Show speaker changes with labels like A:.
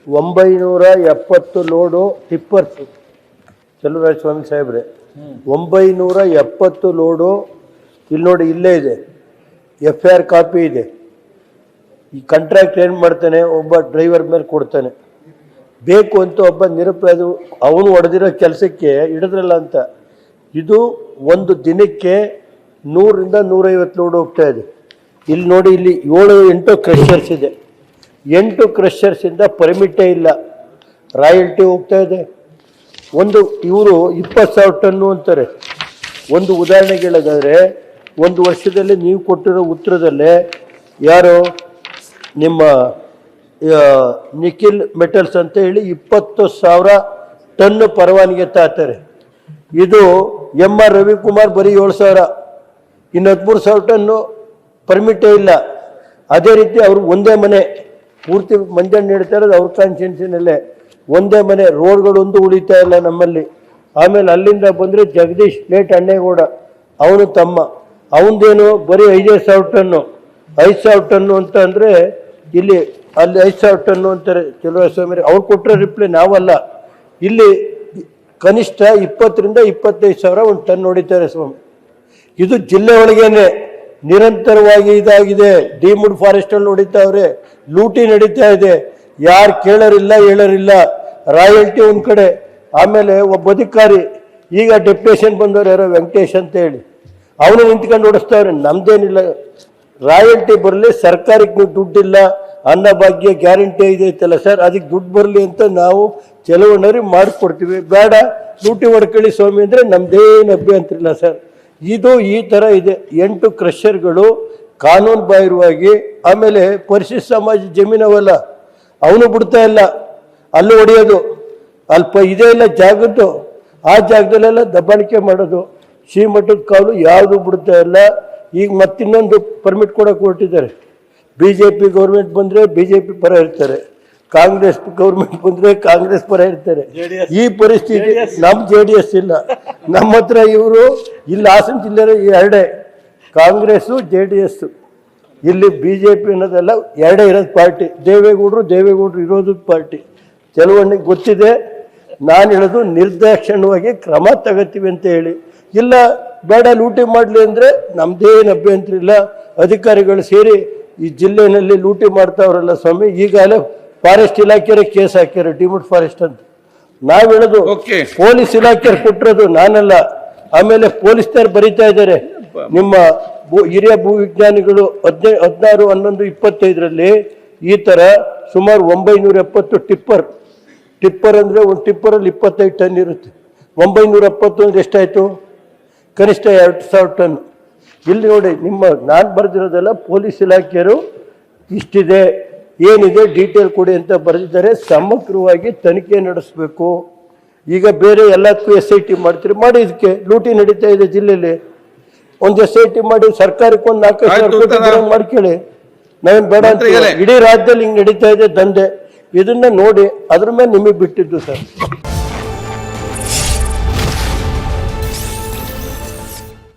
A: 970 load tippers Chaluvaraya ಸ್ವಾಮಿ ಸಾಹೇಬ್ರೆ, 970 load. ಇಲ್ಲಿ ನೋಡಿ, ಇಲ್ಲೇ ಇದೆ, FIR ಕಾಪಿ ಇದೆ. ಈ ಕಾಂಟ್ರಾಕ್ಟ್ ಏನು ಮಾಡ್ತಾನೆ, ಒಬ್ಬ ಡ್ರೈವರ್ ಮೇಲೆ ಕೊಡ್ತಾನೆ, ಬೇಕು ಅಂತ ಒಬ್ಬ ನಿರಪರಾಧ ಅವನು ಹೊಡೆದಿರೋ ಕೆಲಸಕ್ಕೆ ಹಿಡಿದ್ರಲ್ಲ ಅಂತ. ಇದು ಒಂದು ದಿನಕ್ಕೆ 100ರಿಂದ 150 ಲೋಡ್ ಹೋಗ್ತಾ ಇದೆ. ಇಲ್ಲಿ ನೋಡಿ, ಇಲ್ಲಿ 7-8 ಕ್ರಷರ್ಸ್ ಇದೆ. 8 ಕ್ರಷರ್ಸಿಂದ ಪರ್ಮಿಟೇ ಇಲ್ಲ, ರಾಯಲ್ಟಿ ಹೋಗ್ತಾ ಇದೆ. ಇವರು 20,000 ಟನ್ನು ಅಂತಾರೆ. ಒಂದು ಉದಾಹರಣೆಗೆ ಹೇಳೋದಾದರೆ, ಒಂದು ವರ್ಷದಲ್ಲಿ ನೀವು ಕೊಟ್ಟಿರೋ ಉತ್ತರದಲ್ಲೇ ಯಾರು ನಿಮ್ಮ ನಿಖಿಲ್ ಮೆಟಲ್ಸ್ ಅಂತ ಹೇಳಿ 20,000 ಟನ್ನು ಪರವಾನಗಿ ತಾತಾರೆ. ಇದು MR ರವಿಕುಮಾರ್ ಬರೀ 7,000, ಇನ್ನು 13,000 ಟನ್ನು ಪರ್ಮಿಟೇ ಇಲ್ಲ. ಅದೇ ರೀತಿ ಅವರು ಒಂದೇ ಮನೆ ಪೂರ್ತಿ ಮಂಜಣ್ಣ ನೀಡ್ತಾ ಇರೋದು ಅವ್ರ ಕಾನ್ಸ್ಟಿಟ್ಯೂನ್ಸಿನಲ್ಲೇ. ಒಂದೇ ಮನೆ, ರೋಡ್ಗಳೊಂದು ಉಳಿತಾ ಇಲ್ಲ ನಮ್ಮಲ್ಲಿ. ಆಮೇಲೆ ಅಲ್ಲಿಂದ ಬಂದರೆ ಜಗದೀಶ್ ಲೇಟ್ ಅಣ್ಣೇಗೌಡ, ಅವನು ತಮ್ಮ, ಅವನದೇನು ಬರೀ 5,000 ಟನ್ನು 5,000 ಟನ್ನು ಅಂತ ಅಂದರೆ, ಇಲ್ಲಿ ಅಲ್ಲಿ 5,000 ಟನ್ನು ಅಂತಾರೆ ಚಲುವರಾಯ ಸ್ವಾಮಿ. ಅವ್ರು ಕೊಟ್ಟರೆ ರಿಪ್ಲೈ, ನಾವಲ್ಲ. ಇಲ್ಲಿ ಕನಿಷ್ಠ 20ರಿಂದ 25,000 ಒಂದು ಟನ್ ಹೊಡಿತಾರೆ ಸ್ವಾಮಿ. ಇದು ಜಿಲ್ಲೆ ಒಳಗೇನೆ ನಿರಂತರವಾಗಿ ಇದಾಗಿದೆ. ಡಿಮುಡ್ ಫಾರೆಸ್ಟಲ್ಲಿ ಹೊಡಿತಾವ್ರೆ, ಲೂಟಿ ನಡೀತಾ ಇದೆ. ಯಾರು ಕೇಳೋರಿಲ್ಲ ಹೇಳೋರಿಲ್ಲ. ರಾಯಲ್ಟಿ ಒಂದು ಕಡೆ, ಆಮೇಲೆ ಒಬ್ಬ ಅಧಿಕಾರಿ ಈಗ ಡೆಪ್ಯುಟೇಷನ್ ಬಂದವರು ಯಾರೋ ವೆಂಕಟೇಶ್ ಅಂತ ಹೇಳಿ, ಅವನು ನಿಂತ್ಕೊಂಡು ಓಡಿಸ್ತಾವ್ರೆ. ನಮ್ದೇನಿಲ್ಲ, ರಾಯಲ್ಟಿ ಬರಲಿ, ಸರ್ಕಾರಕ್ಕೆ ನೀವು ದುಡ್ಡಿಲ್ಲ, ಅನ್ನಭಾಗ್ಯ ಗ್ಯಾರಂಟಿ ಇದೆ ಐತಲ್ಲ ಸರ್, ಅದಕ್ಕೆ ದುಡ್ಡು ಬರಲಿ ಅಂತ ನಾವು ಕೆಲವೊಂದರಿಗೆ ಮಾಡಿಕೊಡ್ತೀವಿ. ಬೇಡ ಲೂಟಿ ಹೊಡ್ಕೊಳ್ಳಿ ಸ್ವಾಮಿ ಅಂದರೆ ನಮ್ದೇನು ಅಭ್ಯಂತರ ಇಲ್ಲ ಸರ್. ಇದು ಈ ಥರ ಇದೆ. 8 ಕ್ರಷರ್ಗಳು ಕಾನೂನು ಬಾಹಿರವಾಗಿ. ಆಮೇಲೆ ಪರಿಶಿಷ್ಟ ಸಮಾಜ ಜಮೀನವಲ್ಲ, ಅವನು ಬಿಡ್ತಾ ಇಲ್ಲ, ಅಲ್ಲಿ ಹೊಡೆಯೋದು, ಇದೇ ಇಲ್ಲ ಜಾಗದ್ದು, ಆ ಜಾಗದಲ್ಲೆಲ್ಲ ದಬ್ಬಾಣಿಕೆ ಮಾಡೋದು. ಶ್ರೀಮಠದ ಕಾಲು ಯಾವುದು ಬಿಡ್ತಾ ಇಲ್ಲ. ಈಗ ಮತ್ತಿನ್ನೊಂದು ಪರ್ಮಿಟ್ ಕೊಡೋಕೆ ಹೊರಟಿದ್ದಾರೆ. BJP ಗೌರ್ಮೆಂಟ್ ಬಂದರೆ BJP ಪರ ಇರ್ತಾರೆ, ಕಾಂಗ್ರೆಸ್ ಗೌರ್ಮೆಂಟ್ ಬಂದರೆ ಕಾಂಗ್ರೆಸ್ ಪರ ಇರ್ತಾರೆ. ಈ ಪರಿಸ್ಥಿತಿ ನಮ್ಮ JDS ಇಲ್ಲ. ನಮ್ಮ ಹತ್ರ ಇವರು ಇಲ್ಲಿ ಹಾಸನ ಜಿಲ್ಲೆ ಎರಡೇ, ಕಾಂಗ್ರೆಸ್ಸು JDS. ಇಲ್ಲಿ BJP ಅನ್ನೋದೆಲ್ಲ ಎರಡೇ ಇರೋದು ಪಾರ್ಟಿ. ದೇವೇಗೌಡರು ಇರೋದು ಪಾರ್ಟಿ. ಕೆಲವೊಂದಿಗೆ ಗೊತ್ತಿದೆ. ನಾನು ಹೇಳೋದು ನಿರ್ದಾಕ್ಷಿಣ್ಯವಾಗಿ ಕ್ರಮ ತಗೋತೀವಿ ಅಂತ ಹೇಳಿ. ಇಲ್ಲ ಬೇಡ ಲೂಟಿ ಮಾಡಲಿ ಅಂದರೆ ನಮ್ಮದೇನು ಅಭ್ಯಂತರ ಇಲ್ಲ. ಅಧಿಕಾರಿಗಳು ಸೇರಿ ಈ ಜಿಲ್ಲೆಯಲ್ಲಿ ಲೂಟಿ ಮಾಡ್ತಾವ್ರಲ್ಲ ಸ್ವಾಮಿ. ಈಗಾಗಲೇ ಫಾರೆಸ್ಟ್ ಇಲಾಖೆಯವರು ಕೇಸ್ ಹಾಕ್ಯಾರ, ಡಿಮುಡ್ ಫಾರೆಸ್ಟ್ ಅಂತ. ನಾವು ಹೇಳೋದು ಪೊಲೀಸ್ ಇಲಾಖೆಯವ್ರು ಕೊಟ್ಟಿರೋದು, ನಾನಲ್ಲ. ಆಮೇಲೆ ಪೊಲೀಸ್ನವ್ರು ಬರೀತಾ ಇದ್ದಾರೆ, ನಿಮ್ಮ ಹಿರಿಯ ಭೂವಿಜ್ಞಾನಿಗಳು 16, 11, 25ರಲ್ಲಿ ಈ ಥರ ಸುಮಾರು 970 ಟಿಪ್ಪರ್ ಅಂದರೆ ಒಂದು ಟಿಪ್ಪರಲ್ಲಿ 25 ಟನ್ ಇರುತ್ತೆ. 970 ಅಂದರೆ ಎಷ್ಟಾಯಿತು? ಕನಿಷ್ಠ 2,000 ಟನ್. ಇಲ್ಲಿ ನೋಡಿ, ನಾನು ಬರೆದಿರೋದೆಲ್ಲ ಪೊಲೀಸ್ ಇಲಾಖೆಯವರು ಇಷ್ಟಿದೆ, ಏನಿದೆ ಡೀಟೇಲ್ ಕೊಡಿ ಅಂತ ಬರೆದಿದ್ದಾರೆ. ಸಮಗ್ರವಾಗಿ ತನಿಖೆ ನಡೆಸಬೇಕು. ಈಗ ಬೇರೆ ಎಲ್ಲದಕ್ಕೂ SIT ಮಾಡ್ತೀರಿ, ಮಾಡಿ. ಇದಕ್ಕೆ ಲೂಟಿ ನಡೀತಾ ಇದೆ ಜಿಲ್ಲೆಯಲ್ಲಿ, ಒಂದು SIT ಮಾಡಿ, ಸರ್ಕಾರಕ್ಕೆ ಒಂದು 4,000 ಮಾಡ್ಕೊಳ್ಳಿ. ನಾವೇನು ಬೇಡ ಅಂತ. ಇಡೀ ರಾಜ್ಯದಲ್ಲಿ ಹಿಂಗೆ ನಡೀತಾ ಇದೆ ದಂಧೆ. ಇದನ್ನ ನೋಡಿ, ಅದ್ರ ಮೇಲೆ ನಿಮಗೆ ಬಿಟ್ಟಿದ್ದು ಸರ್.